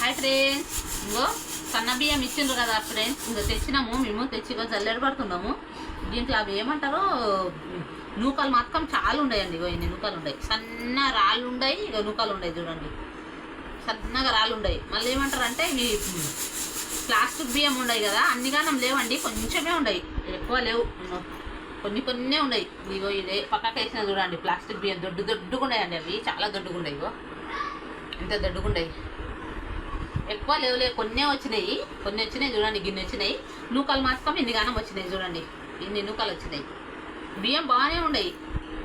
Hi friends, ఇంకో సన్న బియ్యం ఇచ్చిండ్రు కదా ఫ్రెండ్స్. ఇంకో తెచ్చినాము, మేము తెచ్చి జల్లెడ పడుతున్నాము. దీంట్లో అవి ఏమంటారో నూకలు మాత్రం చాలా ఉన్నాయండి. ఇగో ఇన్ని నూకలు ఉన్నాయి, సన్న రాళ్ళు ఉన్నాయి, ఇక నూకలు ఉన్నాయి చూడండి, సన్నగా రాళ్ళు ఉన్నాయి. మళ్ళీ ఏమంటారు అంటే ఇవి ప్లాస్టిక్ బియ్యం ఉన్నాయి కదా, అన్నిగానం లేవండి, కొంచెమే ఉన్నాయి, ఎక్కువ లేవు, కొన్ని ఉన్నాయి. ఇగో ఇదే పక్కకి వేసిన చూడండి, ప్లాస్టిక్ బియ్యం దొడ్డుగా ఉన్నాయండి, అవి చాలా దొడ్డుగా ఉన్నాయి. ఇగో ఇంత దొడ్డుగా ఉన్నాయి, ఎక్కువ లేవులే, కొన్ని వచ్చినాయి చూడండి, గిన్నె వచ్చినాయి. నూకలు మాత్రం ఇన్ని గానం వచ్చినాయి చూడండి, ఇన్ని నూకలు వచ్చినాయి. బియ్యం బాగానే ఉన్నాయి,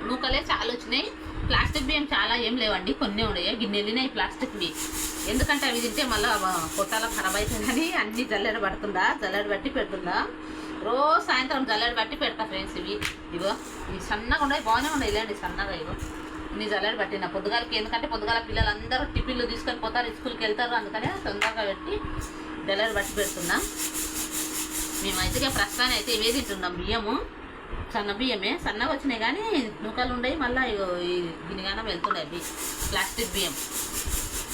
నూకలే చాలా వచ్చినాయి. ప్లాస్టిక్ బియ్యం చాలా ఏం లేవండి, కొన్ని ఉన్నాయి, గిన్నె వెళ్ళినాయి ప్లాస్టిక్వి. ఎందుకంటే అవి తింటే మళ్ళీ పొట్టాల ఖరాబ్ అవుతుందని అన్ని జల్లెడ బట్టి పెడుతుందా. రోజు సాయంత్రం జల్లెడ బట్టి పెడతా ఫ్రెండ్స్. ఇగో ఇవి సన్నగా ఉన్నాయి, బాగానే ఉన్నాయి లేండి, సన్నగా. ఇగో ఇన్ని జల్లెడ పట్టిన పొద్దుగాలకి, ఎందుకంటే పొద్దుగాల పిల్లలందరూ టిఫిన్లు తీసుకొని పోతారు, స్కూల్కి వెళ్తారు, అందుకనే తొందరగా పెట్టి జల్లెడ బట్టి పెడుతున్నాం. మేమైతే ప్రస్తుతాన్ని అయితే ఇవే తింటున్నాం. బియ్యము సన్న బియ్యమే, సన్నగా వచ్చినాయి కానీ నూకలు ఉన్నాయి. మళ్ళీ ఈ గిన్నెగానం వెళ్తున్నాయి అవి ప్లాస్టిక్ బియ్యం.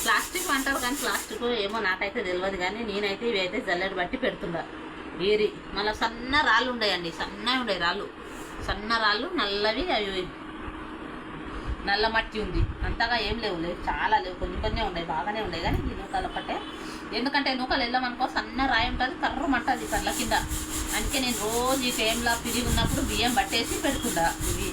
ప్లాస్టిక్ అంటారు కానీ ప్లాస్టిక్ ఏమో నాకైతే తెలియదు, కానీ నేనైతే ఇవి అయితే జల్లెడ బట్టి పెడుతున్నా ఏరి. మళ్ళీ సన్న రాళ్ళు ఉన్నాయండి, సన్నవి ఉన్నాయి రాళ్ళు, సన్న రాళ్ళు నల్లవి, అవి నల్ల మట్టి ఉంది, అంతగా ఏం లేవు, చాలా లేవు, కొన్ని ఉన్నాయి, బాగానే ఉన్నాయి. కానీ ఈ నూకలు ఒక్కటే, ఎందుకంటే నూకలు వెళ్ళమనుకో సన్న రాయి ఉంటుంది, కర్రమంటుంది కళ్ళ కింద. అందుకే నేను రోజు ఈ టైంలో పిరిగి ఉన్నప్పుడు బియ్యం పట్టేసి పెడుతుందా. ఇవి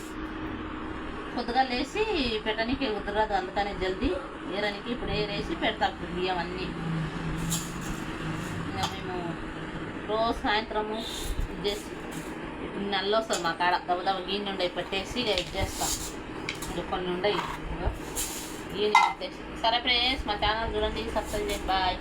కొద్దిగా లేచి పెట్టడానికి కుదరదు, అందుకనే జల్దీ ఏరనికి ఇప్పుడు ఏరేసి పెడతాం బియ్యం అన్నీ. ఇంకా మేము రోజు సాయంత్రము ఇది చేసి నల్ల వస్తుంది మా కాడ, దెబ్బ గిన్నె ఉండే పెట్టేసి ఇక ఇది చేస్తాం. ఇంకా కొన్ని ఉన్నాయి గిన్నె పెట్టేసి. సరే ఫ్రెండ్స్, మా ఛానల్ చూడండి, సబ్స్క్రైబ్ చేయండి, బాయ్.